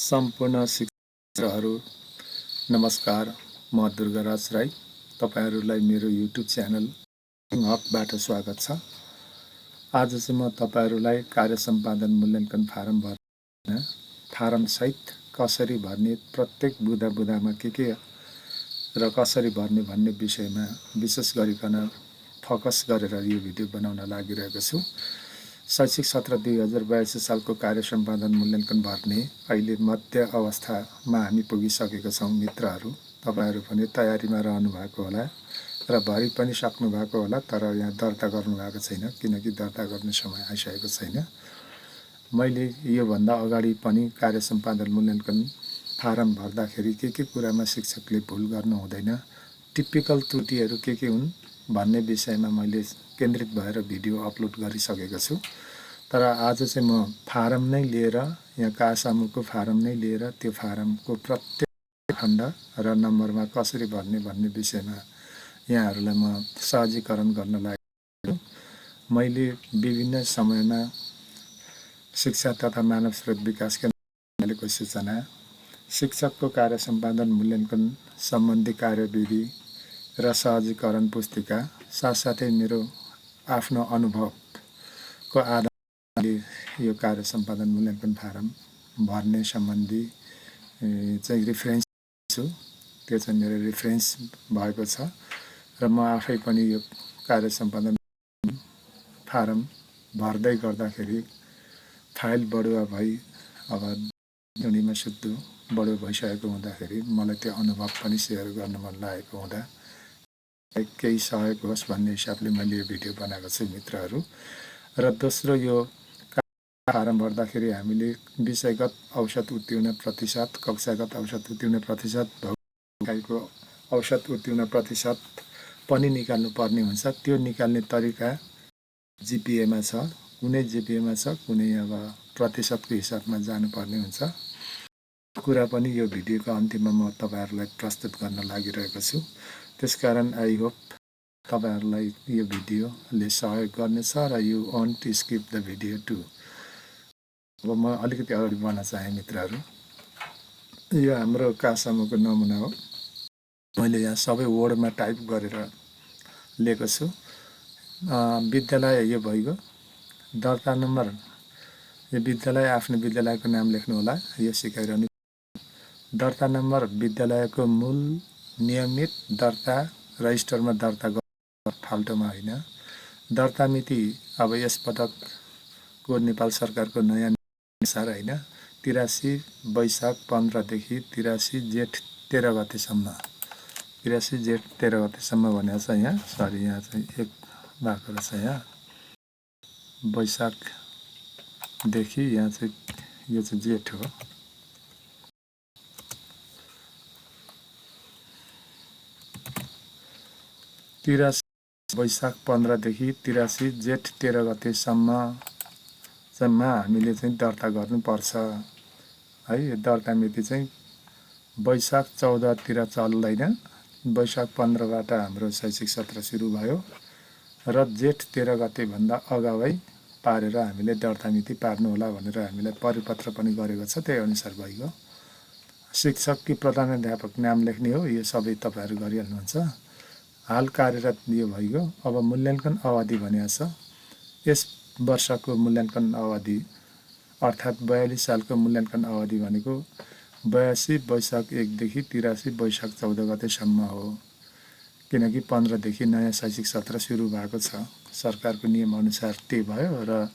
सम्पूर्ण शिक्षकहरू नमस्कार। म दुर्गाराज राई। तपाईहरुलाई मेरो युट्युब च्यानल हबबाट स्वागत छ। आज चाहिँ म तपाईहरुलाई कार्य सम्पादन मूल्याङ्कन फारम सहित कसरी भर्ने, प्रत्येक बुँदामा के र कसरी भर्ने भन्ने विषयमा विशेष गरिकन फोकस गरेर यो भिडियो बनाउन लागिरहेको छु। शैक्षिक सत्र 2082 सालको कार्य सम्पादन मूल्याङ्कन भर्ने अहिले मध्य अवस्थामा हामी पुगिसकेका छौं। मित्रहरू, तपाईहरु पनि तयारीमा रहनु भएको होला र भरि पनि सक्नु भएको होला, तर यहाँ दर्ता गर्नु भएको छैन किनकि दर्ता गर्ने समय आइसकेको छैन। मैले यो भन्दा अगाडि पनि कार्य सम्पादन मूल्याङ्कन फारम भर्दाखेरि के कुरामा शिक्षकले भुल गर्नु हुँदैन, टिपिकल त्रुटिहरू के हुन् भन्ने विषयमा मैले केन्द्रित भएर भिडियो अपलोड गरिसकेको छु। तर आज चाहिँ म फारम नै लिएर, यहाँ कासामुको फारम नै लिएर त्यो फारमको प्रत्येक खण्ड र नम्बरमा कसरी भर्ने भन्ने विषयमा यहाँहरूलाई म सहजीकरण गर्न लागेको। मैले विभिन्न समयमा शिक्षा तथा मानव स्रोत विकास केन्द्रको सूचना, शिक्षकको कार्य सम्पादन मूल्याङ्कन सम्बन्धी कार्यविधि र सहजीकरण पुस्तिका, साथसाथै मेरो आफ्नो अनुभवको आधारले यो कार्य सम्पादन मूल्याङ्कन फारम भर्ने सम्बन्धी चाहिँ रिफरेन्स छु। त्यो चाहिँ मेरो रिफरेन्स भएको छ र म आफै पनि यो कार्य सम्पादन फारम भर्दै गर्दाखेरि फाइल बढुवा भई अब दुनिमा सुत्दु बढो भइसकेको हुँदाखेरि मलाई त्यो अनुभव पनि सेयर गर्न मन लागेको हुँदा केही सहयोग होस् भन्ने हिसाबले मैले यो भिडियो बनाएको छु मित्रहरू। र दोस्रो, यो फारम भर्दाखेरि हामीले विषयगत औसत उत्तीर्ण प्रतिशत, कक्षागत औसत उत्तीर्ण प्रतिशत, भौतिकको औसत उत्तीर्ण प्रतिशत पनि निकाल्नु पर्ने हुन्छ। त्यो निकाल्ने तरिका जिपिएमा छ, कुनै जिपिएमा छ, कुनै अब प्रतिशतको हिसाबमा जानुपर्ने हुन्छ। कुरा पनि यो भिडियोको अन्तिममा म तपाईहरुलाई प्रस्तुत गर्न लागिरहेको छु। त्यसकारण आई होप तपाईहरुलाई यो भिडियोले सहयोग गर्नेछ र you want to skip the video too. अब म अलिकति अगाडि बढ्न चाहे मित्रहरू। यो हाम्रो कासामुको नमुना हो। मैले यहाँ सबै वर्डमा टाइप गरेर लिएको छु। विद्यालय यो भइगयो। दर्ता नम्बर, यो विद्यालय, आफ्नो विद्यालयको नाम लेख्नु होला, यो सिकाइरहनु। दर्ता नम्बर विद्यालयको मूल नियमित दर्ता रजिस्टरमा दर्ता गर्न, फाल्टोमा होइन। दर्ता मिति अब यस पटकको नेपाल सरकारको नयाँ अनुसार होइन, 83 वैशाख 15 देखि 83 जेठ 13 गतेसम्म, 83 जेठ 13 गतेसम्म भनेको छ यहाँ। सरी, यहाँ चाहिँ एक भएको रहेछ यहाँ, वैशाखदेखि यहाँ चाहिँ यो चाहिँ जेठ हो। 83 वैशाख 15 देखि 83 जेठ 13 गतेसम्म हामीले चाहिँ दर्ता गर्नुपर्छ है। यो दर्ता मिति चाहिँ वैशाख 14 तिर चल्दैन, वैशाख 15 बाट हाम्रो शैक्षिक सत्र सुरु भयो र जेठ 13 गते भन्दा अगावै पारेर हामीले दर्ता मिति पार्नु होला भनेर हामीलाई परिपत्र पनि गरेको छ। त्यही अनुसार भइगयो। शिक्षक कि प्रधानाध्यापक नाम लेख्ने हो, यो सबै तपाईहरु गरिहाल्नुहुन्छ। हाल कार्यरत यो भइगयो। अब मूल्याङ्कन अवधि भनेको छ। यस वर्षको मूल्याङ्कन अवधि अर्थात् 42 सालको मूल्याङ्कन अवधि भनेको 82 वैशाख 1 देखि 83 वैशाख 14 गतेसम्म हो। किनकि 15 देखि नयाँ शैक्षिक सत्र सुरु भएको छ। सरकारको नियम अनुसार त्यही भयो र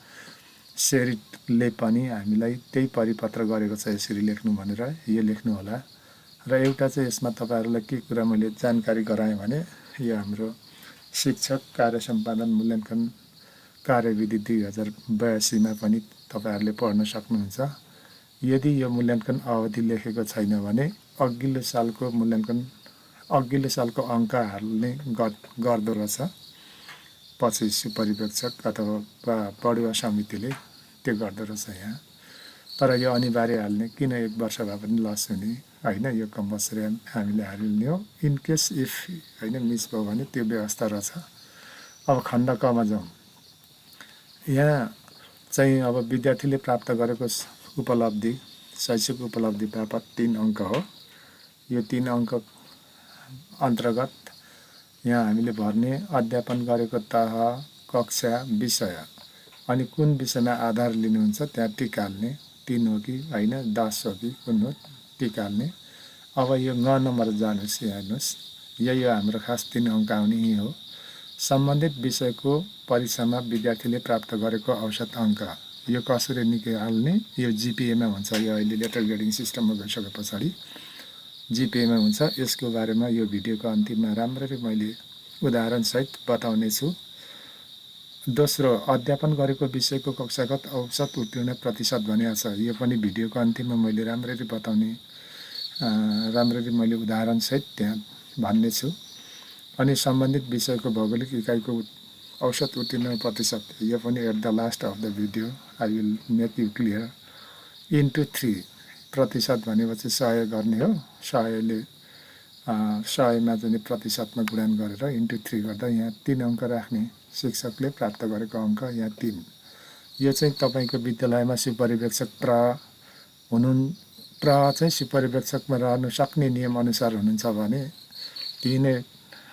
सेरिटले पनि हामीलाई त्यही परिपत्र गरेको छ, यसरी लेख्नु भनेर। यो लेख्नु होला। र एउटा चाहिँ यसमा तपाईहरुलाई के कुरा मैले जानकारी गराएँ भने, यो हाम्रो शिक्षक कार्य सम्पादन मूल्याङ्कन कार्यविधि 2082 मा पनि तपाईहरुले पढ्न सक्नुहुन्छ। यदि यो मूल्याङ्कन अवधि लेखेको छैन भने अघिल्लो सालको अङ्क हाल्ने गर्दो रहेछ पछि सुपरिवेक्षक अथवा पढुवा समितिले, त्यो गर्दो रहेछ यहाँ। तर यो अनिवार्य हाल्ने, किन एक वर्ष भए पनि लस हुने होइन, यो कम्पलसरी हामीले हाल्ने हो। इन केस इफ होइन मिस भयो भने त्यो व्यवस्था रहेछ। अब खण्ड क मा जाउँ। यहाँ चाहिँ अब विद्यार्थीले प्राप्त गरेको उपलब्धि शैक्षिक उपलब्धि बापत 3 अङ्क हो। यो 3 अङ्क अन्तर्गत यहाँ हामीले भर्ने अध्यापन गरेको तह, कक्षा, विषय अनि कुन विषयमा आधार लिनुहुन्छ त्यहाँ टिक हाल्ने। 3 हो कि होइन, 10 हो कि कुन हो, टिक हाल्ने। अब यो ग नम्बर जानुहोस्, हेर्नुहोस्, यही हो हाम्रो खास 3 अङ्क आउने यही हो। सम्बन्धित विषयको परीक्षामा विद्यार्थीले प्राप्त गरेको औसत अङ्क। यो कसरी निकाल्ने? यो जिपिएमा हुन्छ। यो अहिले लेटर ग्रेडिङ सिस्टममा गइसके पछाडि जिपिएमा हुन्छ। यसको बारेमा यो भिडियोको अन्तिममा राम्ररी मैले उदाहरणसहित बताउने छु। दोस्रो, अध्यापन गरेको विषयको कक्षागत औसत उत्तीर्ण प्रतिशत भनेको छ। यो पनि भिडियोको अन्तिममा मैले राम्ररी बताउने, राम्ररी मैले उदाहरणसहित त्यहाँ भन्ने छु। अनि सम्बन्धित विषयको भौगोलिक इकाइको औसत उत्तीर्ण प्रतिशत, यो पनि at the last of the video I will make you clear. Into 3 प्रतिशत भनेपछि 100 गर्ने हो। 100ले 100मा चाहिँ प्रतिशतमा गुणन गरेर इन्टु 3 गर्दा यहाँ 3 अङ्क राख्ने। शिक्षकले प्राप्त गरेको अङ्क यहाँ 3। यो चाहिँ तपाईँको विद्यालयमा सुपरिवेक्षक चाहिँ सुपरिवेक्षकमा रहन सक्ने नियम अनुसार हुनुहुन्छ भने तिनै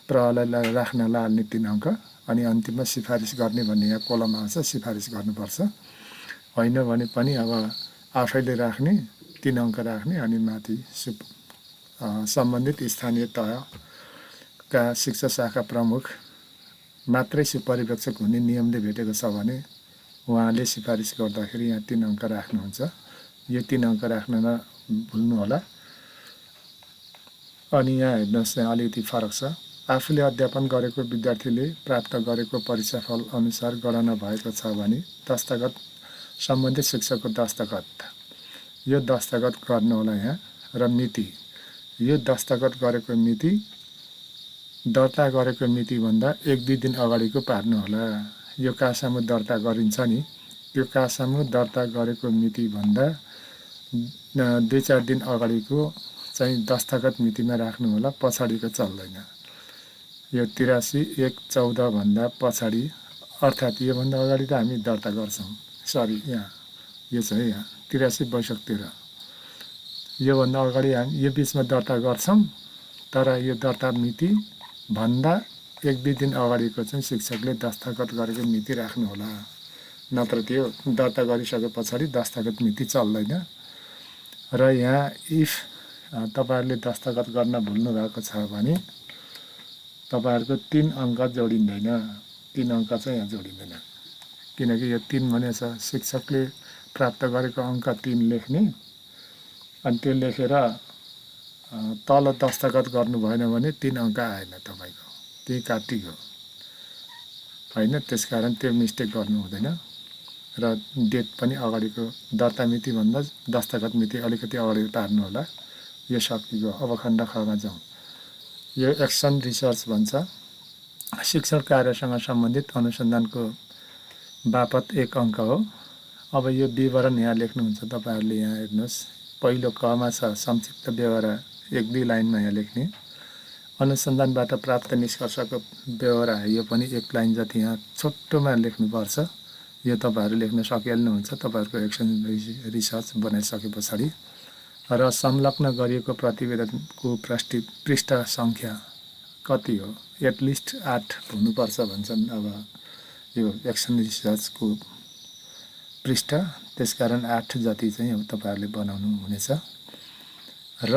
प्रलाई राख्न लाल्ने 3 अङ्क। अनि अन्तिममा सिफारिस गर्ने भन्ने यहाँ कोलम आउँछ, सिफारिस गर्नुपर्छ। होइन भने पनि अब आफैले राख्ने 3 अङ्क राख्ने। अनि माथि सम्बन्धित स्थानीय तहका शिक्षा शाखा प्रमुख मात्रै सुपरिवेक्षक हुने नियमले भेटेको छ भने उहाँले सिफारिस गर्दाखेरि यहाँ 3 अङ्क राख्नुहुन्छ। यो 3 अङ्क राख्न नभुल्नु होला। अनि यहाँ हेर्नुहोस्, यहाँ अलिकति फरक छ। आफूले अध्यापन गरेको विद्यार्थीले प्राप्त गरेको परीक्षाफल अनुसार गणना भएको छ भने दस्तखत, सम्बन्धित शिक्षकको दस्तखत, यो दस्तखत गर्नु होला यहाँ। र मिति, यो दस्तखत गरेको मिति दर्ता गरेको मितिभन्दा 1-2 दिन अगाडिको पार्नु होला। यो कासामु दर्ता गरिन्छ नि, त्यो कासामु दर्ता गरेको मितिभन्दा 2-4 दिन अगाडिको चाहिँ दस्तखत मितिमा राख्नु होला, पछाडिको चल्दैन। यो 83/1/14 भन्दा पछाडि, अर्थात् योभन्दा अगाडि त हामी दर्ता गर्छौँ। सरी, यहाँ यो चाहिँ यहाँ 83/62/13 योभन्दा अगाडि हामी यो बिचमा दर्ता गर्छौँ। तर यो दर्ता मिति भन्दा 1-2 दिन अगाडिको चाहिँ शिक्षकले दस्तखत गरेको मिति राख्नु होला। नत्र त्यो दर्ता गरिसके पछाडि दस्तखत मिति चल्दैन। र यहाँ इफ तपाईँहरूले दस्तखत गर्न भुल्नु भएको छ भने तपाईँहरूको 3 अङ्क जोडिँदैन। 3 अङ्क चाहिँ यहाँ जोडिँदैन, किनकि यो 3 भनेछ शिक्षकले प्राप्त गरेको अङ्क 3 लेख्ने। अनि त्यो लेखेर तल दस्तखत गर्नु भएन भने 3 अङ्क आएन तपाईँको, त्यही काटियो होइन। त्यसकारण त्यो मिस्टेक गर्नु हुँदैन। र डेट पनि अगाडिको दर्ता मितिभन्दा दस्तखत मिति अलिकति अगाडि पार्नु होला। यो सकियो। अब खण्ड खमा जाउँ। यो एक्सन रिसर्च भन्छ। शिक्षण कार्यसँग सम्बन्धित अनुसन्धानको बापत 1 अङ्क हो। अब यो विवरण यहाँ लेख्नुहुन्छ तपाईँहरूले। यहाँ हेर्नुहोस्, पहिलो कमा छ संक्षिप्त व्यवहार, 1-2 लाइनमा यहाँ लेख्ने। अनुसन्धानबाट प्राप्त निष्कर्षको व्यवहार, यो पनि 1 लाइन जति यहाँ छोटोमा लेख्नुपर्छ। यो तपाईँहरू लेख्न सकिहाल्नुहुन्छ तपाईँहरूको एक्सन रिसर्च बनाइसके पछाडि। र संलग्न गरिएको प्रतिवेदनको पृष्ठ सङ्ख्या कति हो? एटलिस्ट 8 हुनुपर्छ भन्छन् अब यो एक्सन रिसर्चको पृष्ठ। त्यसकारण 8 जति चाहिँ अब तपाईँहरूले बनाउनु हुनेछ। र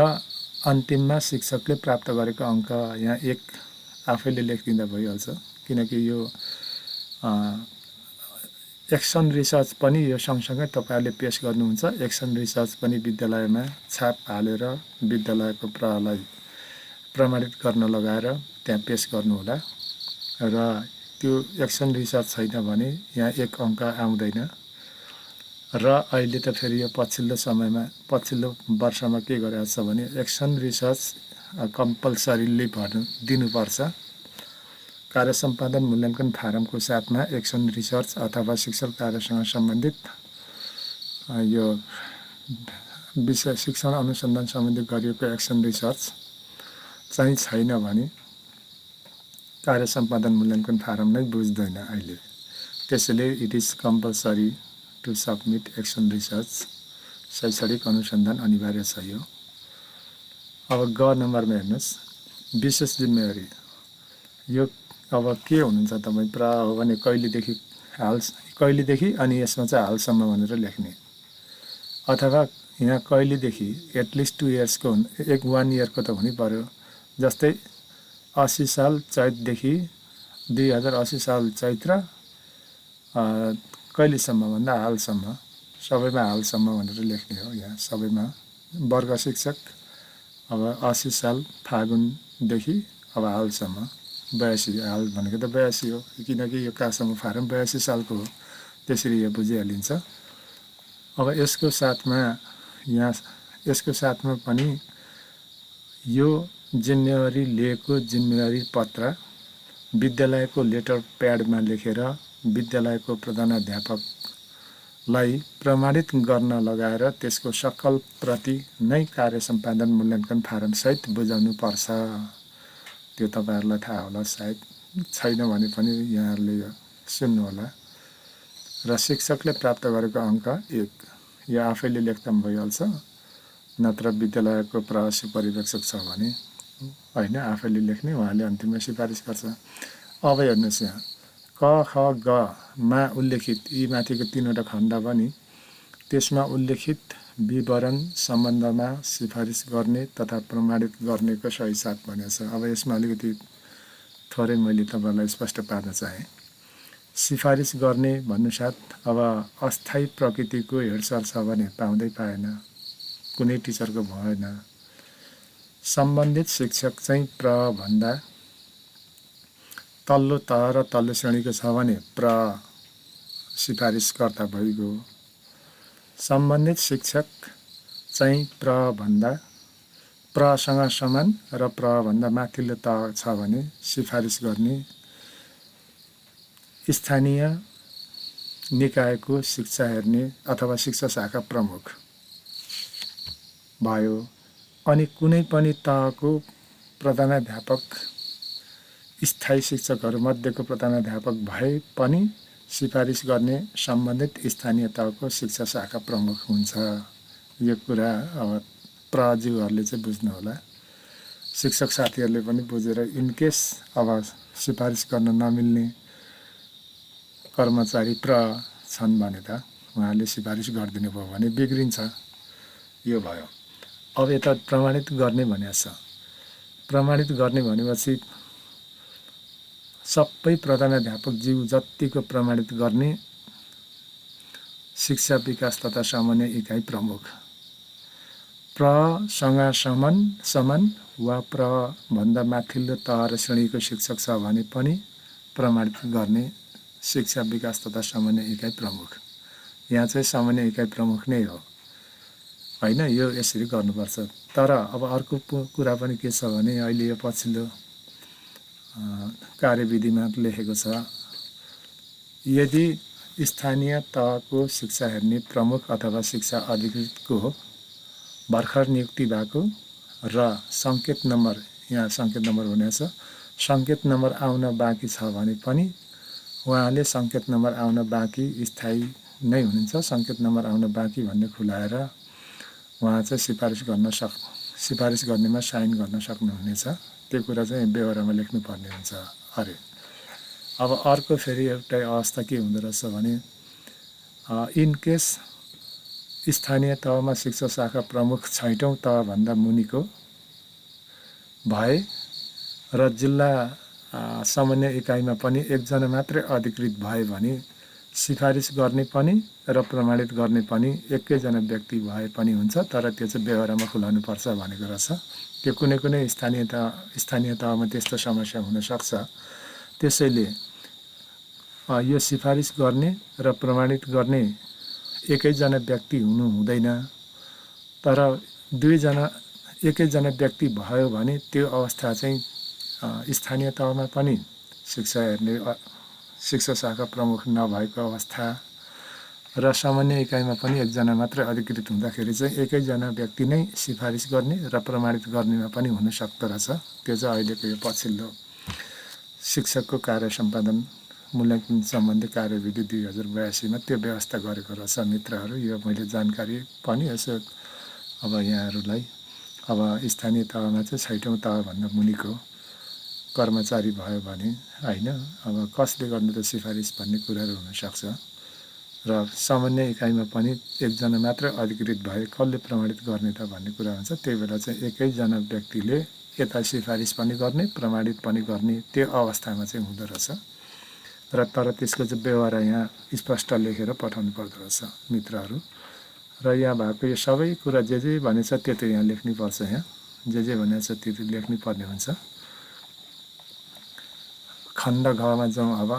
अन्तिममा शिक्षकले प्राप्त गरेको अङ्क यहाँ 1 आफैले लेखिदिँदा भइहाल्छ, किनकि यो एक्सन रिसर्च पनि यो सँगसँगै तपाईँहरूले पेस गर्नुहुन्छ। एक्सन रिसर्च पनि विद्यालयमा छाप हालेर विद्यालयको प्रहलाई प्रमाणित गर्न लगाएर त्यहाँ पेस गर्नुहोला। र त्यो एक्सन रिसर्च छैन भने यहाँ 1 अङ्क आउँदैन। र अहिले त फेरि यो पछिल्लो समयमा, पछिल्लो वर्षमा के गरेको छ भने एक्सन रिसर्च कम्पलसरीली दिनुपर्छ। कार्य सम्पादन मूल्याङ्कन फारमको साथमा एक्सन रिसर्च अथवा शिक्षण कार्यसँग सम्बन्धित यो विषय शिक्षण अनुसन्धान सम्बन्धी गरिएको एक्सन रिसर्च चाहिँ छैन भने कार्य सम्पादन मूल्याङ्कन फारम नै बुझ्दैन अहिले। त्यसैले it is compulsory to submit action research शैक्षणिक अनुसन्धान अनिवार्य छ यो। अब ग नम्बरमा हेर्नुहोस्, विशेष जिम्मेवारी। यो अब के हुनुहुन्छ तपाईँ प्रा हो भने कहिलेदेखि अनि यसमा चाहिँ हालसम्म भनेर लेख्ने, अथवा यहाँ कहिलेदेखि एटलिस्ट 2 इयर्सको 1 इयरको त हुनै पर्यो। जस्तै 80 साल चैतदेखि 2080 साल चैत र कहिलेसम्म भन्दा हालसम्म, सबैमा हालसम्म भनेर लेख्ने हो। यहाँ सबैमा वर्ग शिक्षक अब 80 साल फागुनदेखि अब हालसम्म 82, हाल भनेको त 82 हो, किनकि यो कासम्म फारम 82 सालको हो, त्यसरी यो बुझिहालिन्छ। अब यसको साथमा पनि यो जिम्मेवारी लिएको जिम्मेवारी पत्र विद्यालयको लेटर प्याडमा लेखेर विद्यालयको प्रधानाध्यापकलाई प्रमाणित गर्न लगाएर त्यसको सकल प्रति नै कार्य सम्पादन मूल्याङ्कन फारम सहित बुझाउनु पर्छ। त्यो तपाईहरुलाई थाहा होला, सायद छैन भने पनि यहाँहरूले सुन्नु होला। र शिक्षकले प्राप्त गरेको अङ्क 1, यो आफैले लेख्दा पनि भइहाल्छ, नत्र विद्यालयको प्रवासी पर्यवेक्षक छ भने हैन आफैले लेख्ने, उहाँले अन्तिममा सिफारिस गर्छ। अब हेर्नुहोस् यहाँ क ख ग मा उल्लेखित यी माथिको 3वटा खण्ड पनि त्यसमा उल्लेखित विवरण सम्बन्धमा सिफारिस गर्ने तथा प्रमाणित गर्नेको सही साथ भनेको छ। अब यसमा अलिकति थोरै मैले तपाईलाई स्पष्ट पार्न चाहे। सिफारिस गर्ने भन्नुसाथ अब अस्थायी प्रकृतिको हेरसर छ भने पाएन, कुनै टिचरको भएन। सम्बन्धित शिक्षक चाहिँ प्र भन्दा तल्लो तह र तल्लो श्रेणीको छ भने प्र सिफारिसकर्ता भइगयो। सम्बन्धित शिक्षक चाहिँ प्र भन्दा प्रसँग समान र प्र भन्दा माथिल्लो तह छ भने सिफारिस गर्ने स्थानीय निकायको शिक्षा हेर्ने अथवा शिक्षा शाखा प्रमुख भयो। अनि कुनै पनि तहको प्रधानाध्यापक स्थायी शिक्षकहरू मध्येको प्रधानाध्यापक भए पनि सिफारिस गर्ने सम्बन्धित स्थानीय तहको शिक्षा शाखा प्रमुख हुन्छ। यो कुरा अब प्रज्यूहरूले चाहिँ बुझ्नु होला, शिक्षक साथीहरूले पनि बुझेर इनकेस अब सिफारिस गर्न नमिल्ने कर्मचारी प्र छन् भने त उहाँले सिफारिस गरिदिनु भयो भने बिग्रिन्छ। यो भयो। अब यता प्रमाणित गर्ने भनेको छ। प्रमाणित गर्ने भनेपछि सबै प्रधानाध्यापक ज्यू जतिको प्रमाणित गर्ने शिक्षा विकास तथा समन्वय इकाइ प्रमुख, प्रसँग समान वा प्र भन्दा माथिल्लो तह र श्रेणीको शिक्षक छ भने पनि प्रमाणित गर्ने शिक्षा विकास तथा समन्वय इकाइ प्रमुख। यहाँ चाहिँ समन्वय इकाइ प्रमुख नै हो हैन, यो यसरी गर्नुपर्छ। तर अब अर्को कुरा पनि के छ भने अहिले यो पछिल्लो कार्यविधिमा लेखेको छ, यदि स्थानीय तहको शिक्षा हेर्ने प्रमुख अथवा शिक्षा अधिकृतको भर्खर नियुक्ति भएको र सङ्केत नम्बर, यहाँ सङ्केत नम्बर भनेको छ, सङ्केत नम्बर आउन बाँकी छ भने पनि उहाँले सङ्केत नम्बर आउन बाँकी स्थायी नै हुनुहुन्छ, सङ्केत नम्बर आउन बाँकी भन्ने खुलाएर उहाँ चाहिँ सिफारिस गर्नेमा साइन गर्न सक्नुहुनेछ। त्यो कुरा चाहिँ बेहोरामा लेख्नुपर्ने हुन्छ अरे। अब अर्को फेरि एउटा अवस्था के हुँदो रहेछ भने इनकेस स्थानीय तहमा शिक्षा शाखा प्रमुख 6औं तहभन्दा मुनिको भए र जिल्ला समन्वय इकाइमा पनि एकजना मात्रै अधिकृत भए भने सिफारिस गर्ने पनि र प्रमाणित गर्ने पनि एकैजना व्यक्ति भए पनि हुन्छ, तर त्यो चाहिँ बेहोरामा खुलाउनु पर्छ भनेको रहेछ। त्यो कुनै स्थानीय तहमा त्यस्तो समस्या हुन सक्छ। त्यसैले यो सिफारिस गर्ने र प्रमाणित गर्ने एकैजना व्यक्ति हुनु हुँदैन, तर एकैजना व्यक्ति भयो भने त्यो अवस्था चाहिँ स्थानीय तहमा पनि शिक्षा हेर्ने शिक्षा शाखा प्रमुख नभएको अवस्था र समन्वय इकाइमा पनि एकजना मात्रै अधिकृत हुँदाखेरि चाहिँ एकैजना व्यक्ति नै सिफारिस गर्ने र प्रमाणित गर्नेमा पनि हुन सक्दो रहेछ। त्यो चाहिँ अहिलेको यो पछिल्लो शिक्षकको कार्य सम्पादन मूल्याङ्कन सम्बन्धी कार्यविधि 2082 मा त्यो व्यवस्था गरेको रहेछ मित्रहरू। यो मैले जानकारी पनि यसो अब यहाँहरूलाई अब स्थानीय तहमा चाहिँ 6औं तहभन्दा मुनिको कर्मचारी भयो भने होइन अब कसले गर्ने त सिफारिस भन्ने कुराहरू हुनसक्छ र सामान्य इकाइमा पनि एकजना मात्र अधिकृत भए कसले प्रमाणित गर्ने त भन्ने कुरा हुन्छ। त्यही बेला चाहिँ एकैजना व्यक्तिले यता सिफारिस पनि गर्ने प्रमाणित पनि गर्ने त्यो अवस्थामा चाहिँ हुँदो रहेछ र तर त्यसको चाहिँ व्यवहार यहाँ स्पष्ट लेखेर पठाउनु पर्दो रहेछ मित्रहरू। र यहाँ भएको यो सबै कुरा जे भनेछ त्यो यहाँ लेख्नुपर्छ। यहाँ जे भनेको छ त्यो लेख्नै पर्ने हुन्छ। खण्ड घमा जाउँ। अब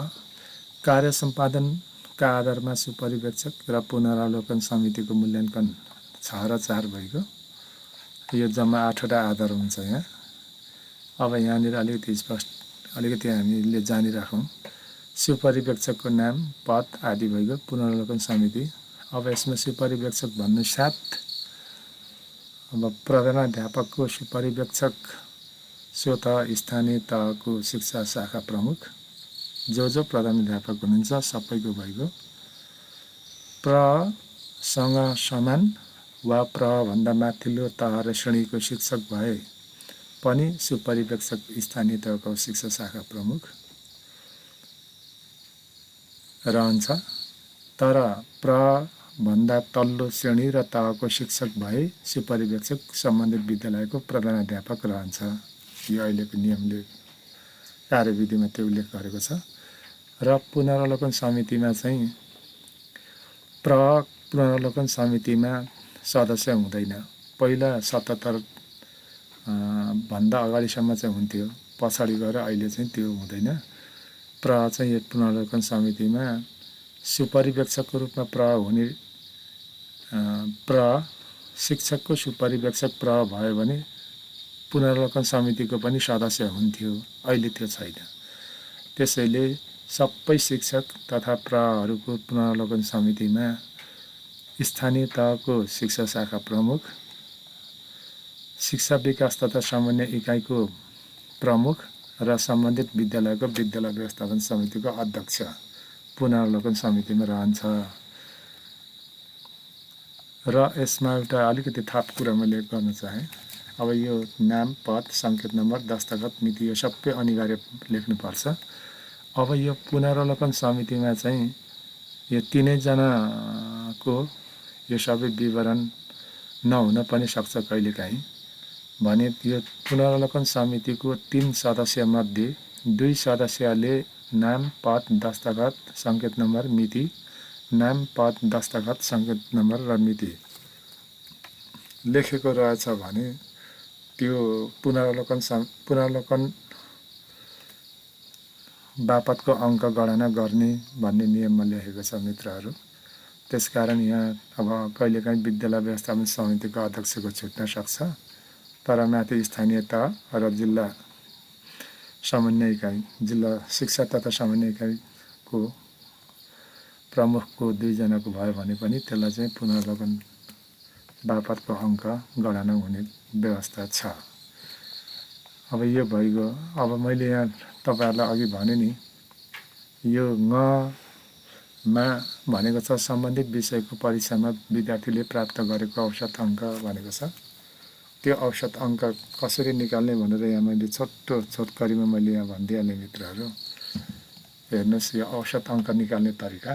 कार्य सम्पादनका आधारमा सुपरिवेक्षक र पुनरावलोकन समितिको मूल्याङ्कन 6 र 4 भएको यो जम्मा 8वटा आधार हुन्छ यहाँ। अब यहाँनिर अलिकति हामीले जानिराखौँ। सुपरिवेक्षकको नाम पद आदि भएको पुनरावलोकन समिति। अब यसमा सुपरिवेक्षक भन्नु साथ अब प्रधानाध्यापकको सुपरिवेक्षक स्वत स्थानीय तहको शिक्षा शाखा प्रमुख जो प्रधानाध्यापक हुनुहुन्छ सबैको भइगयो। प्रसँग समान वा प्रभन्दा माथिल्लो तह र श्रेणीको शिक्षक भए पनि सुपरिवेक्षक स्थानीय तहको शिक्षा शाखा प्रमुख रहन्छ। तर प्रभन्दा तल्लो श्रेणी र तहको शिक्षक भए सुपरिवेक्षक सम्बन्धित विद्यालयको प्रधानाध्यापक रहन्छ। यो अहिलेको नियमले कार्यविधिमा त्यो उल्लेख गरेको छ। र पुनरावलोकन समितिमा चाहिँ पुनरावलोकन समितिमा सदस्य हुँदैन। पहिला 77 भन्दा अगाडिसम्म चाहिँ हुन्थ्यो, पछाडि गएर अहिले चाहिँ त्यो हुँदैन। चाहिँ यो पुनरावलोकन समितिमा सुपरिवेक्षकको रूपमा हुने शिक्षकको सुपरिवेक्षक भयो भने पुनरावलोकन समितिको पनि सदस्य हुन्थ्यो। अहिले त्यो छैन। त्यसैले सबै शिक्षक तथा प्रहरूको पुनरावलोकन समितिमा स्थानीय तहको शिक्षा शाखा प्रमुख, शिक्षा विकास तथा समन्वय इकाइको प्रमुख र सम्बन्धित विद्यालयको विद्यालय व्यवस्थापन समितिको अध्यक्ष पुनरावलोकन समितिमा रहन्छ। र यसमा एउटा अलिकति थप कुरा मैले गर्न चाहेँ। अब यो नाम पद सङ्केत नम्बर दस्तखत मिति यो सबै अनिवार्य लेख्नुपर्छ। अब यो पुनरावलोकन समितिमा चाहिँ यो 3 जनाको यो सबै विवरण नहुन पनि सक्छ कहिलेकाहीँ। भने यो पुनरावलोकन समितिको 3 सदस्यमध्ये 2 सदस्यले नाम पद दस्तखत सङ्केत नम्बर मिति, नाम पद दस्तखत सङ्केत नम्बर र मिति लेखेको रहेछ भने त्यो पुनरावलोकन बापतको अङ्क गणना गर्ने भन्ने नियममा लेखेको छ मित्रहरू। त्यसकारण यहाँ अब कहिलेकाहीँ विद्यालय व्यवस्थापन समितिको अध्यक्षको छुट्न सक्छ। तर माथि स्थानीय तह र जिल्ला समन्वय इकाइ, जिल्ला शिक्षा तथा समन्वय इकाइको प्रमुखको 2 जनाको भयो भने पनि त्यसलाई चाहिँ पुनरावलोकन बापतको अङ्क गणना हुने व्यवस्था छ। अब यो भइगयो। अब मैले यहाँ तपाईहरुलाई अघि भने नि यो मा भनेको छ सम्बन्धित विषयको परीक्षामा विद्यार्थीले प्राप्त गरेको औसत अङ्क भनेको छ। त्यो औसत अङ्क कसरी निकाल्ने भनेर यहाँ मैले छोटकरीमा मैले यहाँ भनिदिएँ मित्रहरू। हेर्नुहोस् यो औसत अङ्क निकाल्ने तरिका।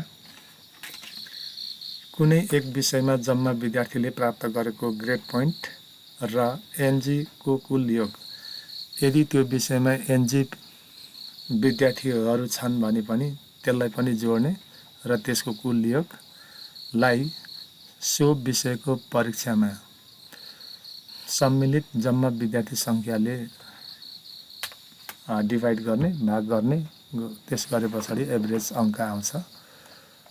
कुनै एक विषयमा जम्मा विद्यार्थीले प्राप्त गरेको ग्रेड पोइन्ट र एनजी को कुल योग। यदि त्यो विषयमा एनजी विद्यार्थीहरू छन् भने पनि त्यसलाई पनि जोड्ने र त्यसको कुल योगलाई सो विषयको परीक्षामा सम्मिलित जम्मा विद्यार्थी सङ्ख्याले डिभाइड गर्ने, भाग गर्ने। त्यस गरे पछाडि एभरेज अङ्क आउँछ।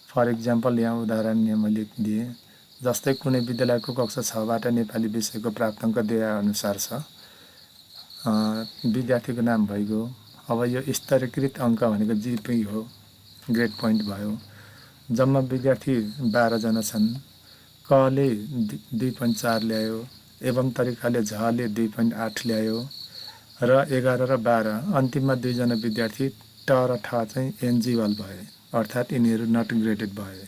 फर इक्जाम्पल यहाँ उदाहरण यहाँ मैले दिएँ। जस्तै कुनै विद्यालयको कक्षा 6बाट नेपाली विषयको प्राप्ताङ्क दिए अनुसार छ। विद्यार्थीको नाम भइगयो। अब यो स्तरीकृत अङ्क भनेको जिपी हो, ग्रेड पोइन्ट भयो। जम्मा विद्यार्थी 12 जना छन्। कले 2.4 ल्यायो, एवं तरिकाले झले 2.8 ल्यायो र 11 र 12 अन्तिममा 2 जना विद्यार्थी ट र ठ चाहिँ एनजिबल भए, अर्थात् यिनीहरू नट ग्रेडेड भए।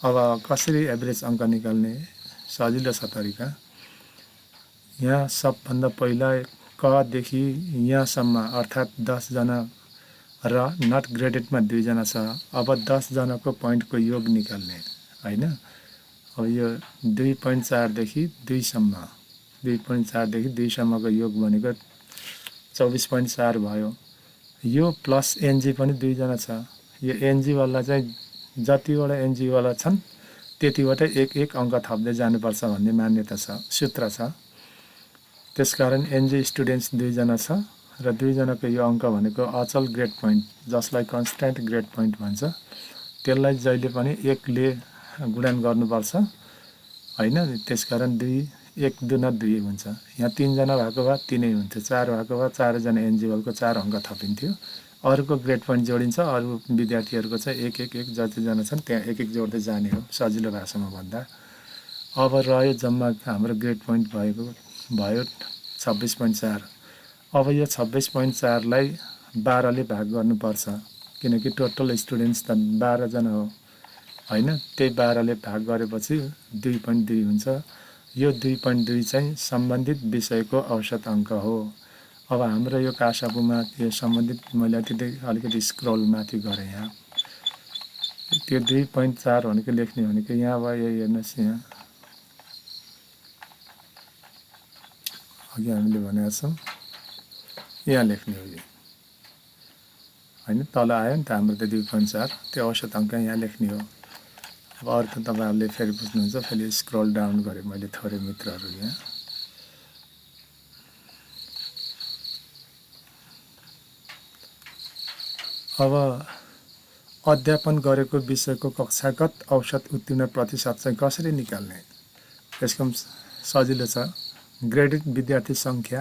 अब कसरी एभरेज अङ्क निकाल्ने? सजिलो छ तरिका। यहाँ सबभन्दा पहिला कदेखि यहाँसम्म अर्थात् 10 जना र नट ग्रेडेडमा 2 जना छ। अब 10 जनाको पोइन्टको योग निकाल्ने हैन। अब यो 2.4 देखि 2 सम्म, 2.4 देखि 2 सम्मको योग भनेको 24.4 भयो। यो प्लस एनजी पनि 2 जना छ। यो एनजी वाला चाहिँ जतिवटा एनजी वाला छन् त्यतिवटा एक अङ्क थप्दै जानुपर्छ भन्ने मान्यता छ, सूत्र छ। त्यसकारण एनजी स्टुडेन्ट्स 2 जना छ र 2 जनाको यो अङ्क भनेको अचल ग्रेड पोइन्ट, जसलाई कन्स्ट्यान्ट ग्रेड पोइन्ट भन्छ। त्यसलाई जहिले पनि 1 ले गुणन गर्नुपर्छ हैन। त्यसकारण 2 1 2 2 हुन्छ। यहाँ 3 जना भएको भए 3 नै हुन्थ्यो, 4 भएको भए 4 जना एनजिओलको 4 अङ्क थपिन्थ्यो। अरूको ग्रेड पोइन्ट जोडिन्छ, अरू विद्यार्थीहरूको चाहिँ 1 जतिजना छन् त्यहाँ 1 जोड्दै जाने हो सजिलो भाषामा भन्दा। अब रह्यो जम्मा हाम्रो ग्रेड पोइन्ट भयो 26.4। अब यो 26.4 लाई 12 ले भाग गर्नुपर्छ, किनकि टोटल स्टुडेन्ट्स त 12 जना हो हैन। त्यही 12 ले भाग गरेपछि 2.2 हुन्छ। यो 2.2 चाहिँ सम्बन्धित विषयको औसत अङ्क हो। अब हाम्रो यो कासापुमा यो सम्बन्धित, मैले अलिकति स्क्रोल माथि गरेँ यहाँ, त्यो 2.4 भनेको लेख्ने भनेको यहाँ भयो। हेर्नुहोस् यहाँ अघि हामीले भनेका छौँ यहाँ लेख्ने हो यो हैन। तल आयो नि त हाम्रो त 2.4, त्यो औसत अङ्क यहाँ लेख्ने हो। अब अरू त तपाईँहरूले फेरि बुझ्नुहुन्छ, फेरि स्क्रोल डाउन गरेँ मैले थोरै मित्रहरू यहाँ। अब अध्यापन गरेको विषयको कक्षागत औसत उत्तीर्ण प्रतिशत चाहिँ कसरी निकाल्ने? यसको सजिलो छ। ग्रेडेड विद्यार्थी सङ्ख्या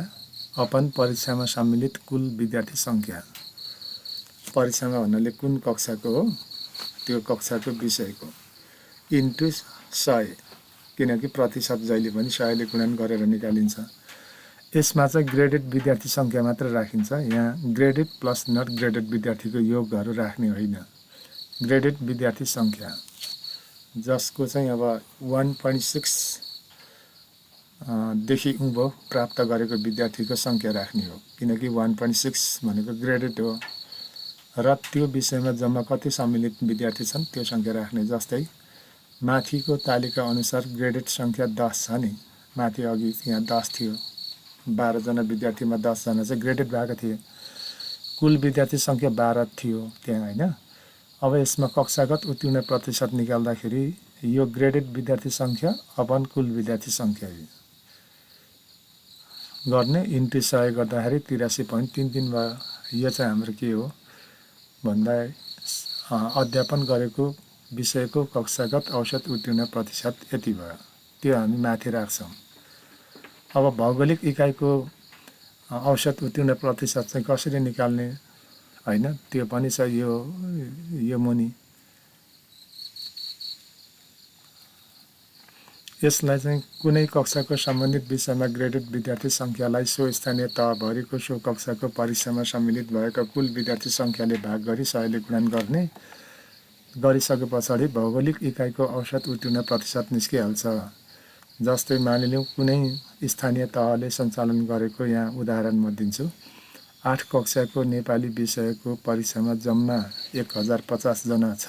अपन परीक्षामा सम्मिलित कुल विद्यार्थी सङ्ख्या। परीक्षामा भन्नाले कुन कक्षाको हो, त्यो कक्षाको विषयको इन्टु 100, किनकि प्रतिशत जहिले पनि 100 ले गुणन गरेर निकालिन्छ। यसमा चाहिँ ग्रेडेड विद्यार्थी सङ्ख्या मात्र राखिन्छ। यहाँ ग्रेडेड प्लस नट ग्रेडेड विद्यार्थीको योगहरू राख्ने होइन। ग्रेडेड विद्यार्थी सङ्ख्या जसको चाहिँ अब 1.6 देखि उँभो प्राप्त गरेको विद्यार्थीको सङ्ख्या राख्ने हो, किनकि 1.6 भनेको ग्रेडेड हो र त्यो विषयमा जम्मा कति सम्मिलित विद्यार्थी छन् त्यो सङ्ख्या राख्ने। जस्तै माथिको तालिका अनुसार ग्रेडेड सङ्ख्या 10 छ नि, माथि अघि यहाँ 10 थियो, 12 जना विद्यार्थीमा 10 जना चाहिँ ग्रेडेड भएको थिए। कुल विद्यार्थी सङ्ख्या 12 थियो त्यहाँ हैन। अब यसमा कक्षागत उत्तीर्ण प्रतिशत निकाल्दाखेरि यो ग्रेडेड विद्यार्थी सङ्ख्या अपन कुल विद्यार्थी सङ्ख्या गर्ने इन्टु 100 गर्दाखेरि 83.33 भयो। यो चाहिँ हाम्रो के हो भन्दा अध्यापन गरेको विषयको कक्षागत औसत उत्तीर्ण प्रतिशत यति भयो, त्यो हामी माथि राख्छौँ। अब भौगोलिक इकाइको औसत उत्तीर्ण प्रतिशत चाहिँ कसरी निकाल्ने हैन, त्यो पनि छ यो मुनि। यसलाई चाहिँ कुनै कक्षाको सम्बन्धित विषयमा ग्रेडेड विद्यार्थी सङ्ख्यालाई सो स्थानीय तहभरिको सो कक्षाको परीक्षामा सम्मिलित भएका कुल विद्यार्थी सङ्ख्याले भाग गरी 100 ले गुणन गर्ने गरिसके पछाडि भौगोलिक इकाइको औसत उत्तीर्ण प्रतिशत निस्किहाल्छ। जस्तै मानिलिउँ कुनै स्थानीय तहले सञ्चालन गरेको, यहाँ उदाहरण म दिन्छु, 8 कक्षाको नेपाली विषयको परीक्षामा जम्मा 1050 जना छ।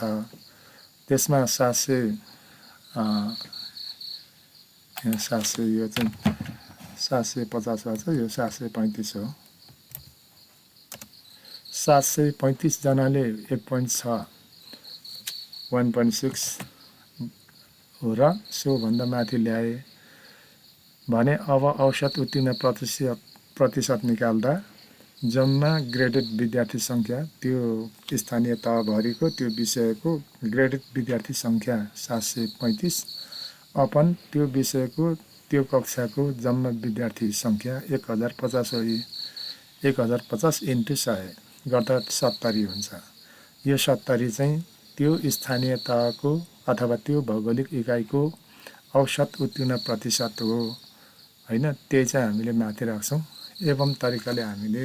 त्यसमा 700 यो चाहिँ 750 भन्छ, यो 735 हो। 735 जनाले 1.6 1.6 हो र सोभन्दा माथि ल्याए भने अब औसत उत्तीर्ण प्रतिशत निकाल्दा जम्मा ग्रेडेड विद्यार्थी सङ्ख्या त्यो स्थानीय तहभरिको त्यो विषयको ग्रेडेड विद्यार्थी सङ्ख्या 735 अपन त्यो विषयको त्यो कक्षाको जम्मा विद्यार्थी सङ्ख्या 1050 हो। 1050 इन्टु 100 गर्दा 70 हुन्छ। यो 70 चाहिँ त्यो स्थानीय तहको अथवा त्यो भौगोलिक इकाइको औसत उत्तीर्ण प्रतिशत हो हैन। त्यही चाहिँ हामीले माथि राख्छौँ। एवं तरिकाले हामीले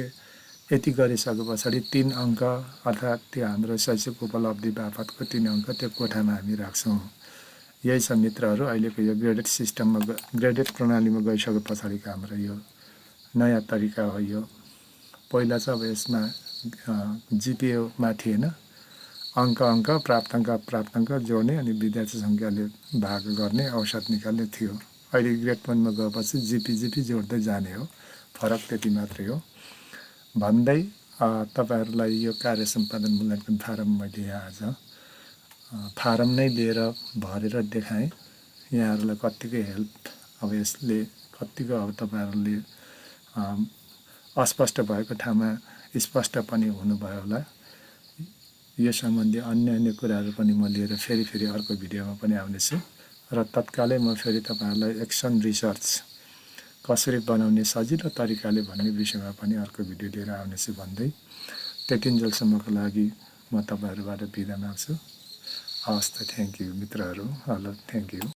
यति गरिसके पछाडि 3 अङ्क अर्थात् त्यो हाम्रो शैक्षिक उपलब्धि बापतको 3 अङ्क त्यो कोठामा हामी राख्छौँ। यही छ मित्रहरू, अहिलेको यो ग्रेडेड सिस्टममा ग्रेडेड प्रणालीमा गइसके पछाडिको हाम्रो यो नयाँ तरिका हो यो। पहिला चाहिँ अब यसमा जिपिएमा थिएन, अङ्क प्राप्ताङ्क जोड्ने अनि विद्यार्थी सङ्ख्याले भाग गर्ने, औसत निकाल्ने थियो। अहिले ग्रेड 1 मा गएपछि जिपी जोड्दै जाने हो, फरक त्यति मात्रै हो भन्दै तपाईहरुलाई यो कार्य सम्पादन मूल्याङ्कन फारम मैले आज फारम नै लिएर भरेर देखाएँ। यहाँहरूलाई कत्तिको हेल्प अब यसले कत्तिको अब तपाईहरुले अस्पष्ट भएको ठाउँमा स्पष्ट पनि हुनुभयो होला। यो सम्बन्धी अन्य कुराहरू पनि म लिएर फेरि अर्को भिडियोमा पनि आउनेछु र तत्कालै म फेरि तपाईहरुलाई एक्सन रिसर्च कसरी बनाउने सजिलो तरिकाले भन्ने विषयमा पनि अर्को भिडियो लिएर आउनेछु भन्दै त्यतिन्जेलसम्मको लागि म तपाईहरुबाट बिदा माग्छु। हवस् त, थ्यांक यू मित्रहरू। Hello, thank you.